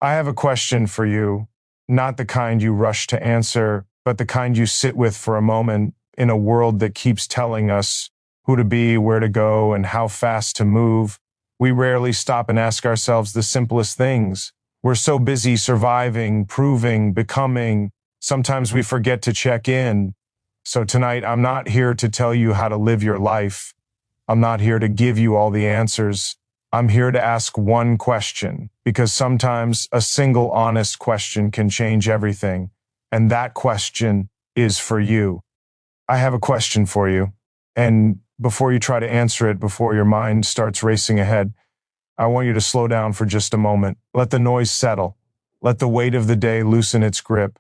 I have a question for you, not the kind you rush to answer, but the kind you sit with for a moment in a world that keeps telling us who to be, where to go, and how fast to move. We rarely stop and ask ourselves the simplest things. We're so busy surviving, proving, becoming. Sometimes we forget to check in. So tonight, I'm not here to tell you how to live your life. I'm not here to give you all the answers. I'm here to ask one question, because sometimes a single honest question can change everything. And that question is for you. I have a question for you. And before you try to answer it, before your mind starts racing ahead, I want you to slow down for just a moment. Let the noise settle. Let the weight of the day loosen its grip.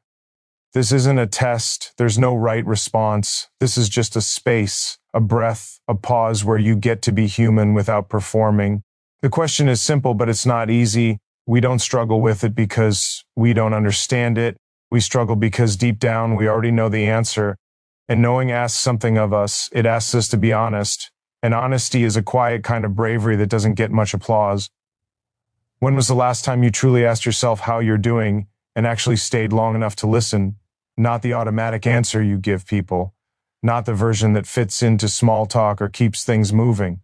This isn't a test. There's no right response. This is just a space, a breath, a pause where you get to be human without performing. The question is simple, but it's not easy. We don't struggle with it because we don't understand it. We struggle because deep down we already know the answer. And knowing asks something of us. It asks us to be honest. And honesty is a quiet kind of bravery that doesn't get much applause. When was the last time you truly asked yourself how you're doing and actually stayed long enough to listen? Not the automatic answer you give people, not the version that fits into small talk or keeps things moving.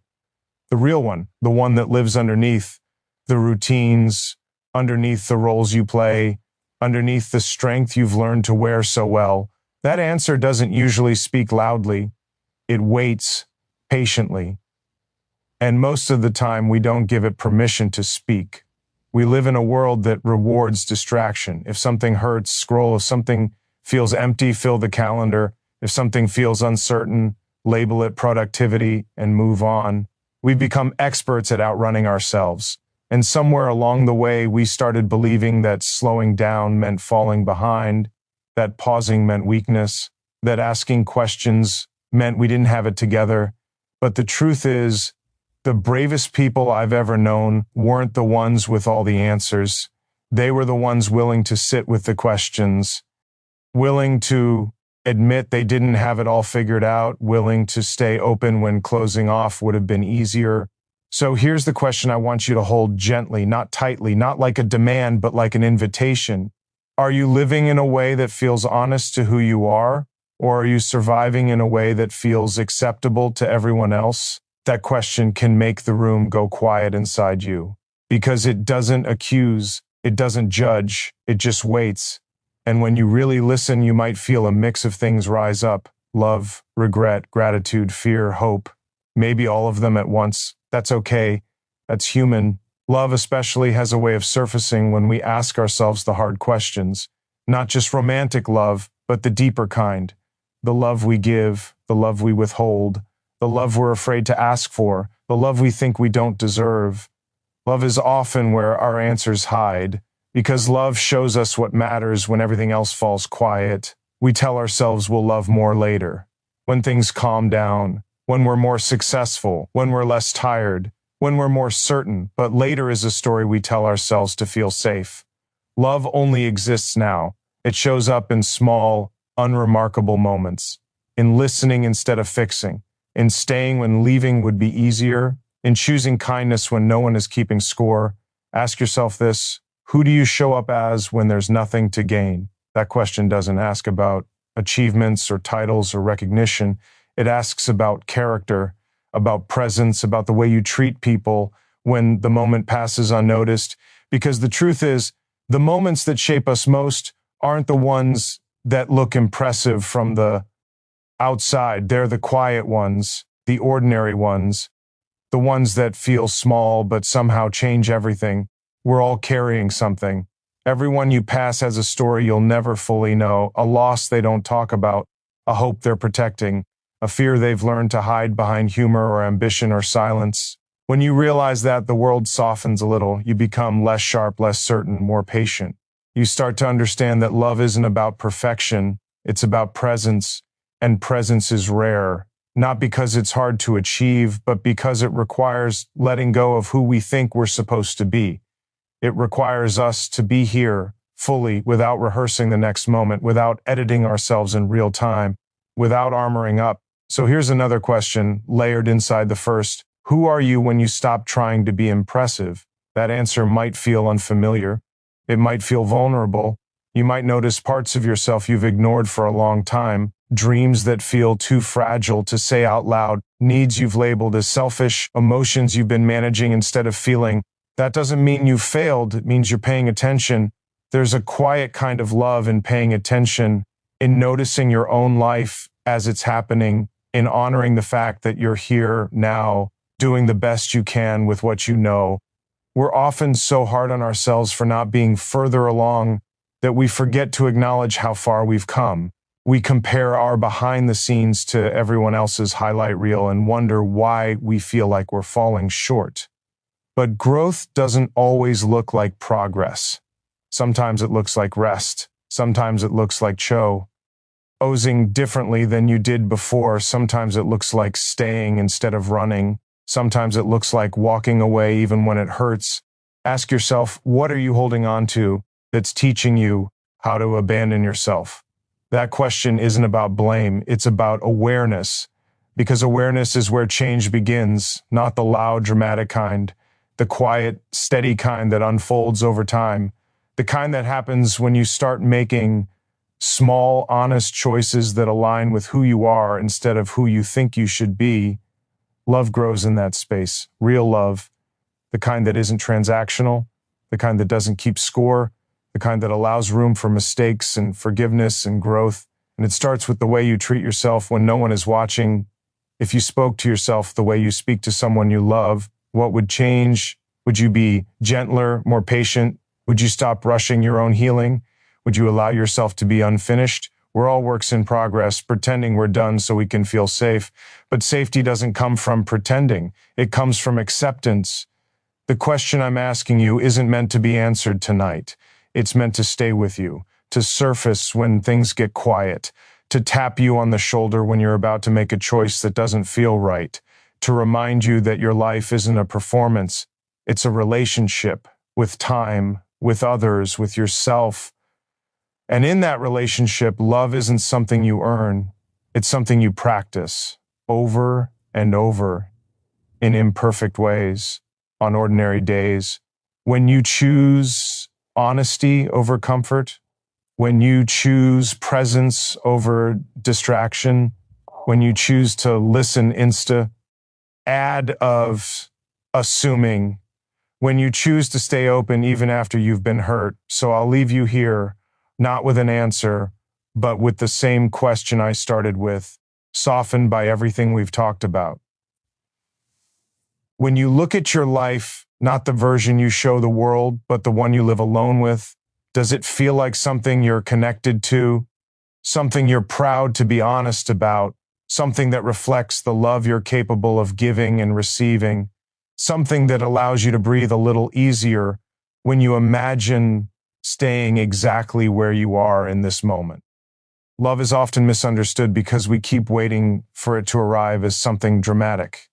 The real one, the one that lives underneath the routines, underneath the roles you play, underneath the strength you've learned to wear so well. That answer doesn't usually speak loudly. It waits patiently. And most of the time, we don't give it permission to speak. We live in a world that rewards distraction. If something hurts, scroll. If something feels empty, fill the calendar. If something feels uncertain, label it productivity and move on. We've become experts at outrunning ourselves. And somewhere along the way, we started believing that slowing down meant falling behind, that pausing meant weakness, that asking questions meant we didn't have it together. But the truth is, the bravest people I've ever known weren't the ones with all the answers. They were the ones willing to sit with the questions, willing to admit they didn't have it all figured out, willing to stay open when closing off would have been easier. So here's the question I want you to hold gently, not tightly, not like a demand, but like an invitation. Are you living in a way that feels honest to who you are? Or are you surviving in a way that feels acceptable to everyone else? That question can make the room go quiet inside you, because it doesn't accuse, it doesn't judge, it just waits. And when you really listen, you might feel a mix of things rise up: love, regret, gratitude, fear, hope. Maybe all of them at once. That's okay. That's human. Love especially has a way of surfacing when we ask ourselves the hard questions. Not just romantic love, but the deeper kind. The love we give, the love we withhold, the love we're afraid to ask for, the love we think we don't deserve. Love is often where our answers hide, because love shows us what matters when everything else falls quiet. We tell ourselves we'll love more later, when things calm down, when we're more successful, when we're less tired, when we're more certain, but later is a story we tell ourselves to feel safe. Love only exists now. It shows up in small, unremarkable moments, in listening instead of fixing, in staying when leaving would be easier, in choosing kindness when no one is keeping score. Ask yourself this: who do you show up as when there's nothing to gain? That question doesn't ask about achievements or titles or recognition. It asks about character, about presence, about the way you treat people when the moment passes unnoticed. Because the truth is, the moments that shape us most aren't the ones that look impressive from the outside. They're the quiet ones, the ordinary ones, the ones that feel small but somehow change everything. We're all carrying something. Everyone you pass has a story you'll never fully know, a loss they don't talk about, a hope they're protecting, a fear they've learned to hide behind humor or ambition or silence. When you realize that, the world softens a little. You become less sharp, less certain, more patient. You start to understand that love isn't about perfection, it's about presence, and presence is rare. Not because it's hard to achieve, but because it requires letting go of who we think we're supposed to be. It requires us to be here fully, without rehearsing the next moment, without editing ourselves in real time, without armoring up. So here's another question, layered inside the first. Who are you when you stop trying to be impressive? That answer might feel unfamiliar. It might feel vulnerable. You might notice parts of yourself you've ignored for a long time, dreams that feel too fragile to say out loud, needs you've labeled as selfish, emotions you've been managing instead of feeling. That doesn't mean you failed. It means you're paying attention. There's a quiet kind of love in paying attention, in noticing your own life as it's happening, in honoring the fact that you're here now, doing the best you can with what you know. We're often so hard on ourselves for not being further along that we forget to acknowledge how far we've come. We compare our behind the scenes to everyone else's highlight reel and wonder why we feel like we're falling short. But growth doesn't always look like progress. Sometimes it looks like rest. Sometimes it looks like choosing differently than you did before. Sometimes it looks like staying instead of running. Sometimes it looks like walking away even when it hurts. Ask yourself, what are you holding on to that's teaching you how to abandon yourself? That question isn't about blame, it's about awareness, because awareness is where change begins, not the loud, dramatic kind, the quiet, steady kind that unfolds over time, the kind that happens when you start making small, honest choices that align with who you are instead of who you think you should be. Love grows in that space, real love, the kind that isn't transactional, the kind that doesn't keep score, the kind that allows room for mistakes and forgiveness and growth. And it starts with the way you treat yourself when no one is watching. If you spoke to yourself the way you speak to someone you love, what would change? Would you be gentler, more patient? Would you stop rushing your own healing? Would you allow yourself to be unfinished? We're all works in progress, pretending we're done so we can feel safe. But safety doesn't come from pretending. It comes from acceptance. The question I'm asking you isn't meant to be answered tonight. It's meant to stay with you, to surface when things get quiet, to tap you on the shoulder when you're about to make a choice that doesn't feel right, to remind you that your life isn't a performance. It's a relationship with time, with others, with yourself. And in that relationship, love isn't something you earn. It's something you practice over and over in imperfect ways, on ordinary days. When you choose honesty over comfort, when you choose presence over distraction, when you choose to listen add of assuming, when you choose to stay open even after you've been hurt. So I'll leave you here, not with an answer, but with the same question I started with, softened by everything we've talked about. When you look at your life, not the version you show the world, but the one you live alone with, does it feel like something you're connected to, something you're proud to be honest about, something that reflects the love you're capable of giving and receiving, something that allows you to breathe a little easier when you imagine staying exactly where you are in this moment? Love is often misunderstood because we keep waiting for it to arrive as something dramatic.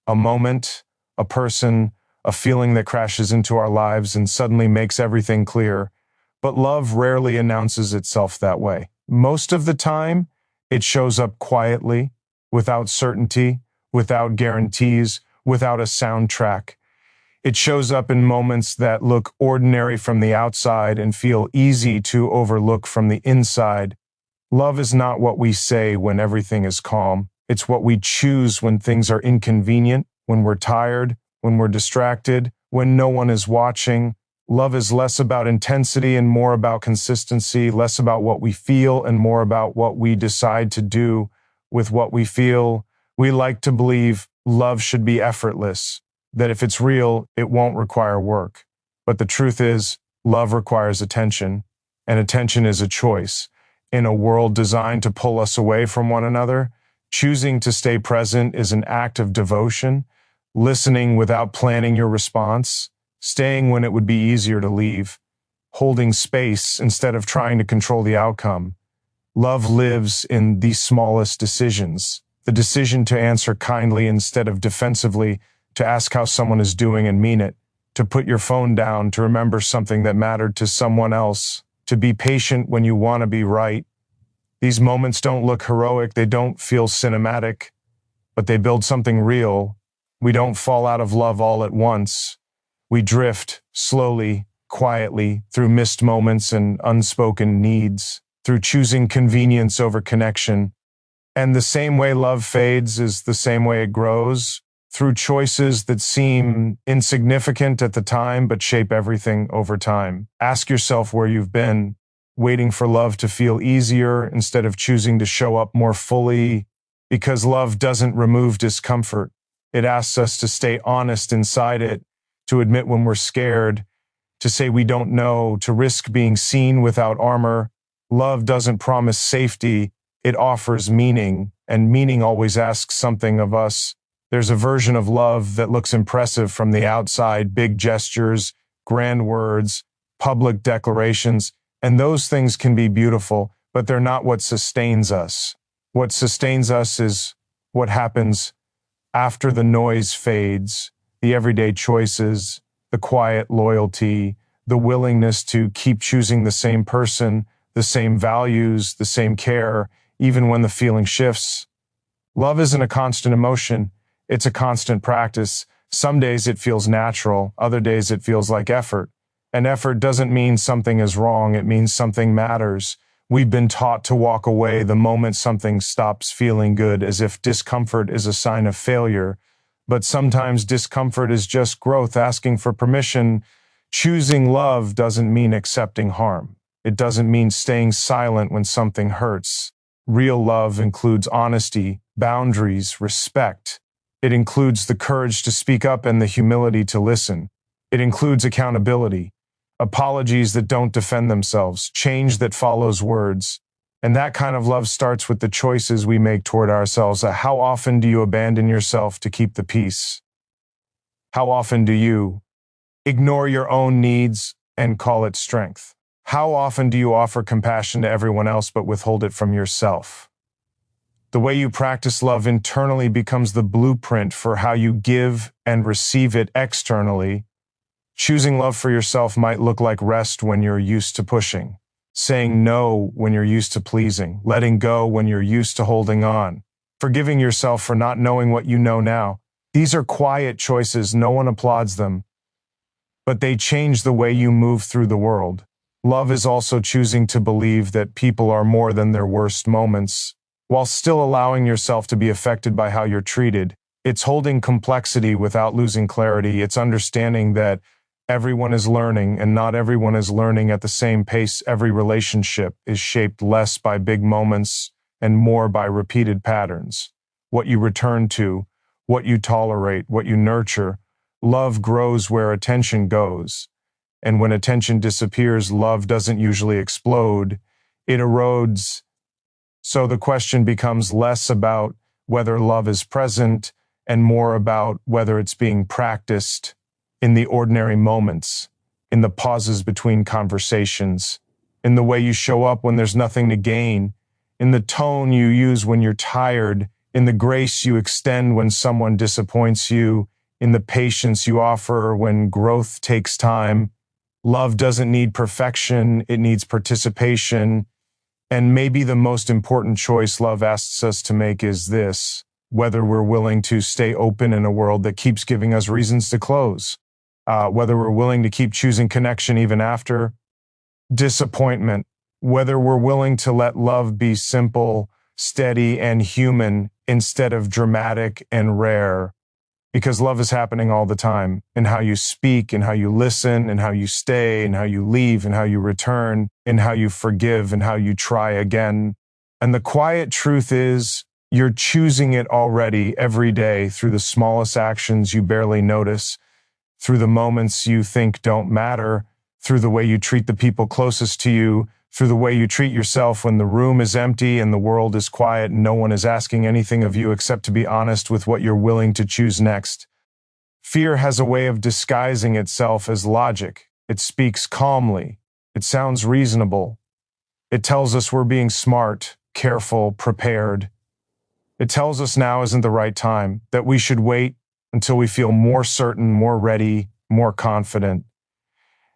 A moment, a person, a feeling that crashes into our lives and suddenly makes everything clear. But love rarely announces itself that way. Most of the time, it shows up quietly, without certainty, without guarantees, without a soundtrack. It shows up in moments that look ordinary from the outside and feel easy to overlook from the inside. Love is not what we say when everything is calm. It's what we choose when things are inconvenient, when we're tired, when we're distracted, when no one is watching. Love is less about intensity and more about consistency, less about what we feel and more about what we decide to do with what we feel. We like to believe love should be effortless, that if it's real, it won't require work. But the truth is, love requires attention, and attention is a choice. In a world designed to pull us away from one another, choosing to stay present is an act of devotion, listening without planning your response, staying when it would be easier to leave, holding space instead of trying to control the outcome. Love lives in the smallest decisions, the decision to answer kindly instead of defensively, to ask how someone is doing and mean it, to put your phone down, to remember something that mattered to someone else, to be patient when you want to be right. These moments don't look heroic, they don't feel cinematic, but they build something real. We don't fall out of love all at once. We drift slowly, quietly, through missed moments and unspoken needs, through choosing convenience over connection. And the same way love fades is the same way it grows, through choices that seem insignificant at the time but shape everything over time. Ask yourself where you've been, waiting for love to feel easier instead of choosing to show up more fully, because love doesn't remove discomfort. It asks us to stay honest inside it, to admit when we're scared, to say we don't know, to risk being seen without armor. Love doesn't promise safety, it offers meaning, and meaning always asks something of us. There's a version of love that looks impressive from the outside, big gestures, grand words, public declarations, and those things can be beautiful, but they're not what sustains us. What sustains us is what happens after the noise fades, the everyday choices, the quiet loyalty, the willingness to keep choosing the same person, the same values, the same care, even when the feeling shifts. Love isn't a constant emotion, it's a constant practice. Some days it feels natural, other days it feels like effort. And effort doesn't mean something is wrong, it means something matters. We've been taught to walk away the moment something stops feeling good, as if discomfort is a sign of failure. But sometimes discomfort is just growth asking for permission. Choosing love doesn't mean accepting harm. It doesn't mean staying silent when something hurts. Real love includes honesty, boundaries, respect. It includes the courage to speak up and the humility to listen. It includes accountability, apologies that don't defend themselves, change that follows words. And that kind of love starts with the choices we make toward ourselves. How often do you abandon yourself to keep the peace? How often do you ignore your own needs and call it strength? How often do you offer compassion to everyone else but withhold it from yourself? The way you practice love internally becomes the blueprint for how you give and receive it externally. Choosing love for yourself might look like rest when you're used to pushing, saying no when you're used to pleasing, letting go when you're used to holding on, forgiving yourself for not knowing what you know now. These are quiet choices, no one applauds them, but they change the way you move through the world. Love is also choosing to believe that people are more than their worst moments, while still allowing yourself to be affected by how you're treated. It's holding complexity without losing clarity. It's understanding that everyone is learning, and not everyone is learning at the same pace. Every relationship is shaped less by big moments and more by repeated patterns. What you return to, what you tolerate, what you nurture. Love grows where attention goes. And when attention disappears, love doesn't usually explode. It erodes. So the question becomes less about whether love is present and more about whether it's being practiced in the ordinary moments, in the pauses between conversations, in the way you show up when there's nothing to gain, in the tone you use when you're tired, in the grace you extend when someone disappoints you, in the patience you offer when growth takes time. Love doesn't need perfection, it needs participation. And maybe the most important choice love asks us to make is this: whether we're willing to stay open in a world that keeps giving us reasons to close. Whether we're willing to keep choosing connection even after disappointment. Whether we're willing to let love be simple, steady, and human instead of dramatic and rare. Because love is happening all the time, in how you speak, in how you listen, in how you stay, in how you leave, in how you return, in how you forgive, in how you try again. And the quiet truth is, you're choosing it already every day through the smallest actions you barely notice, through the moments you think don't matter, through the way you treat the people closest to you, through the way you treat yourself when the room is empty and the world is quiet and no one is asking anything of you except to be honest with what you're willing to choose next. Fear has a way of disguising itself as logic. It speaks calmly. It sounds reasonable. It tells us we're being smart, careful, prepared. It tells us now isn't the right time, that we should wait until we feel more certain, more ready, more confident.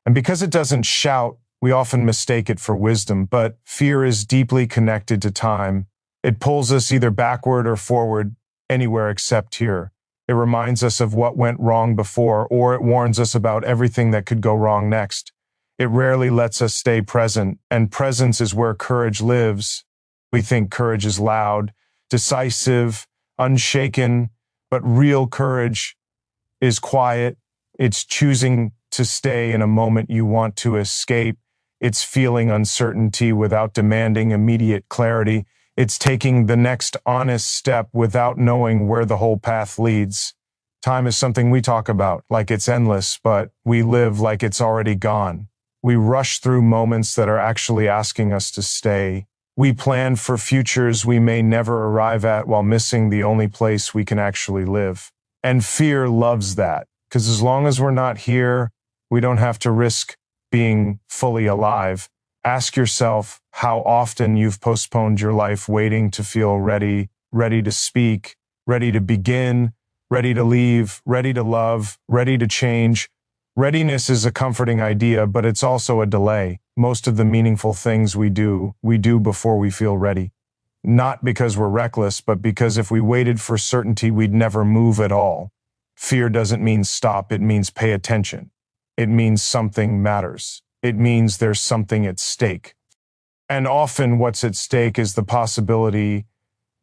And because it doesn't shout, we often mistake it for wisdom, but fear is deeply connected to time. It pulls us either backward or forward, anywhere except here. It reminds us of what went wrong before, or it warns us about everything that could go wrong next. It rarely lets us stay present, and presence is where courage lives. We think courage is loud, decisive, unshaken, but real courage is quiet. It's choosing to stay in a moment you want to escape. It's feeling uncertainty without demanding immediate clarity. It's taking the next honest step without knowing where the whole path leads. Time is something we talk about like it's endless, but we live like it's already gone. We rush through moments that are actually asking us to stay. We plan for futures we may never arrive at while missing the only place we can actually live. And fear loves that, because as long as we're not here, we don't have to risk being fully alive. Ask yourself how often you've postponed your life waiting to feel ready, ready to speak, ready to begin, ready to leave, ready to love, ready to change. Readiness is a comforting idea, but it's also a delay. Most of the meaningful things we do before we feel ready. Not because we're reckless, but because if we waited for certainty, we'd never move at all. Fear doesn't mean stop, it means pay attention. It means something matters. It means there's something at stake. And often what's at stake is the possibility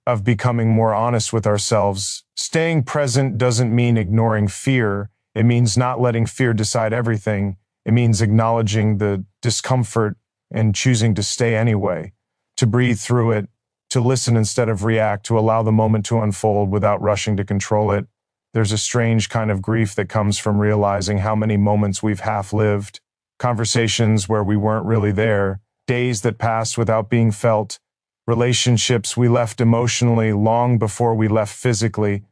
of becoming more honest with ourselves. Staying present doesn't mean ignoring fear. It means not letting fear decide everything. It means acknowledging the discomfort and choosing to stay anyway, to breathe through it, to listen instead of react, to allow the moment to unfold without rushing to control it. There's a strange kind of grief that comes from realizing how many moments we've half-lived, conversations where we weren't really there, days that passed without being felt, relationships we left emotionally long before we left physically,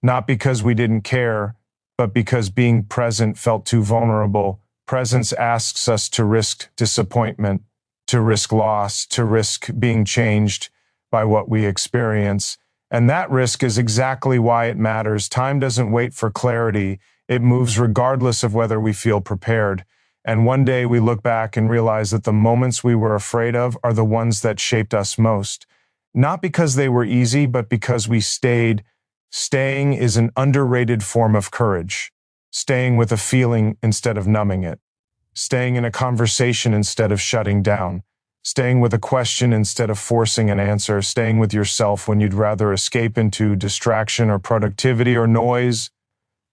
not because we didn't care, but because being present felt too vulnerable. Presence asks us to risk disappointment, to risk loss, to risk being changed by what we experience. And that risk is exactly why it matters. Time doesn't wait for clarity. It moves regardless of whether we feel prepared. And one day we look back and realize that the moments we were afraid of are the ones that shaped us most. Not because they were easy, but because we stayed. Staying is an underrated form of courage. Staying with a feeling instead of numbing it. Staying in a conversation instead of shutting down. Staying with a question instead of forcing an answer. Staying with yourself when you'd rather escape into distraction or productivity or noise.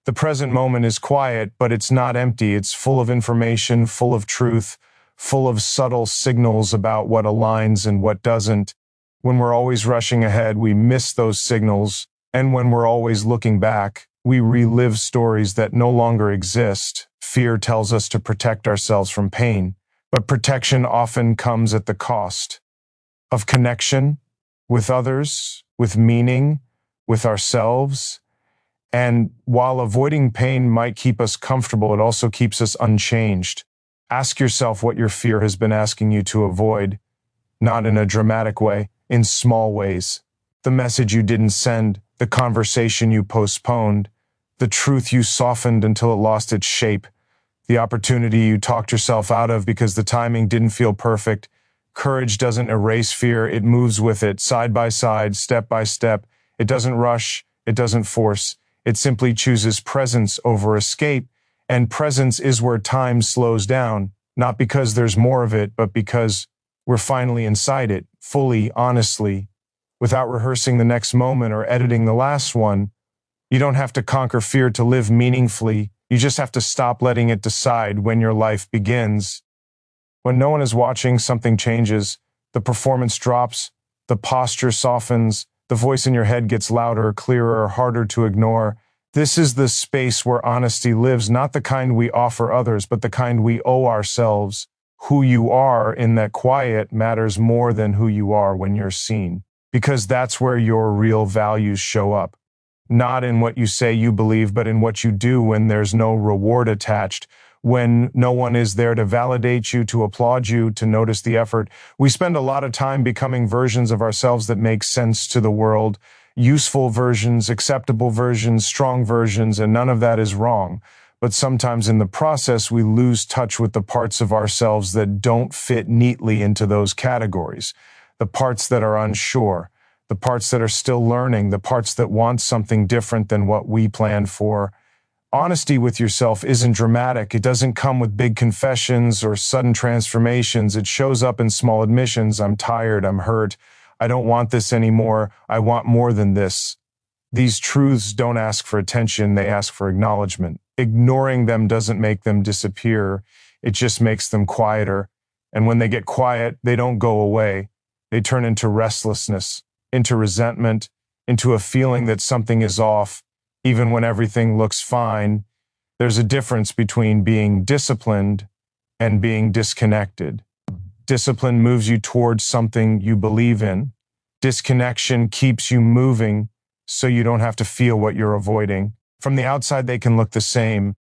The present moment is quiet, but it's not empty. It's full of information, full of truth, full of subtle signals about what aligns and what doesn't. When we're always rushing ahead, we miss those signals. And when we're always looking back, we relive stories that no longer exist. Fear tells us to protect ourselves from pain, but protection often comes at the cost of connection with others, with meaning, with ourselves. And while avoiding pain might keep us comfortable, it also keeps us unchanged. Ask yourself what your fear has been asking you to avoid, not in a dramatic way, in small ways. The message you didn't send, the conversation you postponed, the truth you softened until it lost its shape, the opportunity you talked yourself out of because the timing didn't feel perfect. Courage doesn't erase fear, it moves with it, side by side, step by step. It doesn't rush, it doesn't force. It simply chooses presence over escape, and presence is where time slows down, not because there's more of it, but because we're finally inside it, fully, honestly, without rehearsing the next moment or editing the last one. You don't have to conquer fear to live meaningfully. You just have to stop letting it decide when your life begins. When no one is watching, something changes. The performance drops, the posture softens, the voice in your head gets louder, clearer, harder to ignore. This is the space where honesty lives, not the kind we offer others, but the kind we owe ourselves. Who you are in that quiet matters more than who you are when you're seen, because that's where your real values show up. Not in what you say you believe, but in what you do when there's no reward attached, when no one is there to validate you, to applaud you, to notice the effort. We spend a lot of time becoming versions of ourselves that make sense to the world, useful versions, acceptable versions, strong versions, and none of that is wrong. But sometimes in the process, we lose touch with the parts of ourselves that don't fit neatly into those categories, the parts that are unsure, the parts that are still learning, the parts that want something different than what we planned for. Honesty with yourself isn't dramatic. It doesn't come with big confessions or sudden transformations. It shows up in small admissions. I'm tired. I'm hurt. I don't want this anymore. I want more than this. These truths don't ask for attention. They ask for acknowledgement. Ignoring them doesn't make them disappear. It just makes them quieter. And when they get quiet, they don't go away. They turn into restlessness, into resentment, into a feeling that something is off, even when everything looks fine. There's a difference between being disciplined and being disconnected. Discipline moves you towards something you believe in. Disconnection keeps you moving so you don't have to feel what you're avoiding. From the outside, they can look the same.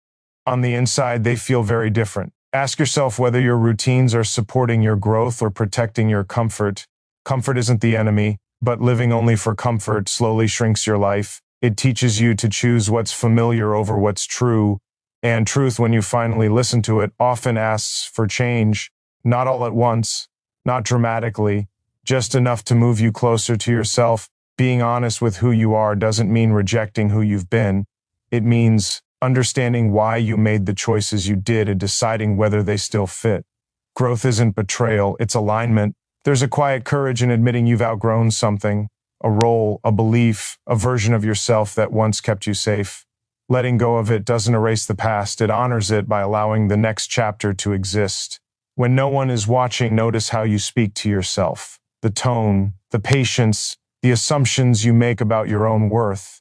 On the inside, they feel very different. Ask yourself whether your routines are supporting your growth or protecting your comfort. Comfort isn't the enemy, but living only for comfort slowly shrinks your life. It teaches you to choose what's familiar over what's true. And truth, when you finally listen to it, often asks for change. Not all at once, not dramatically, just enough to move you closer to yourself. Being honest with who you are doesn't mean rejecting who you've been. It means understanding why you made the choices you did and deciding whether they still fit. Growth isn't betrayal, it's alignment. There's a quiet courage in admitting you've outgrown something, a role, a belief, a version of yourself that once kept you safe. Letting go of it doesn't erase the past, it honors it by allowing the next chapter to exist. When no one is watching, notice how you speak to yourself. The tone, the patience, the assumptions you make about your own worth.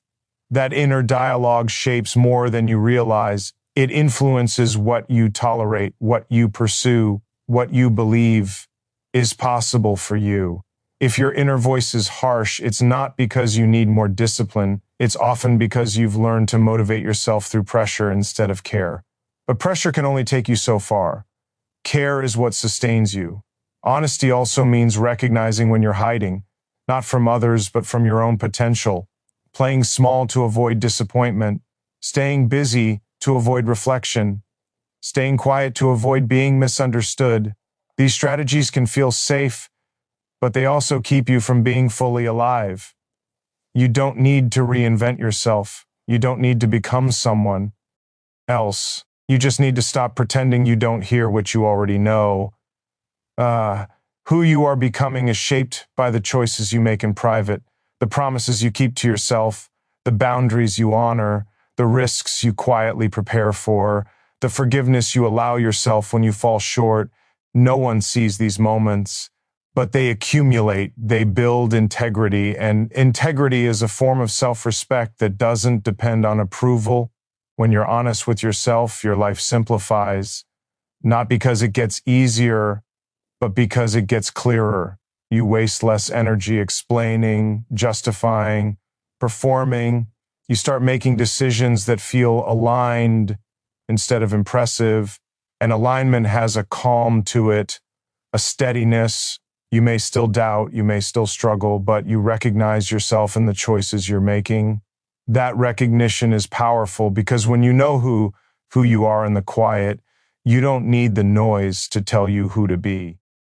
That inner dialogue shapes more than you realize. It influences what you tolerate, what you pursue, what you believe is possible for you. If your inner voice is harsh, it's not because you need more discipline. It's often because you've learned to motivate yourself through pressure instead of care. But pressure can only take you so far. Care is what sustains you. Honesty also means recognizing when you're hiding, not from others, but from your own potential. Playing small to avoid disappointment, staying busy to avoid reflection, staying quiet to avoid being misunderstood. These strategies can feel safe, but they also keep you from being fully alive. You don't need to reinvent yourself. You don't need to become someone else. You just need to stop pretending you don't hear what you already know. Who you are becoming is shaped by the choices you make in private, the promises you keep to yourself, the boundaries you honor, the risks you quietly prepare for, the forgiveness you allow yourself when you fall short. No one sees these moments, but they accumulate, they build integrity, and integrity is a form of self-respect that doesn't depend on approval. When you're honest with yourself, your life simplifies, not because it gets easier, but because it gets clearer. You waste less energy explaining, justifying, performing. You start making decisions that feel aligned instead of impressive. And alignment has a calm to it, a steadiness. You may still doubt, you may still struggle, but you recognize yourself in the choices you're making. That recognition is powerful because when you know who you are in the quiet, you don't need the noise to tell you who to be.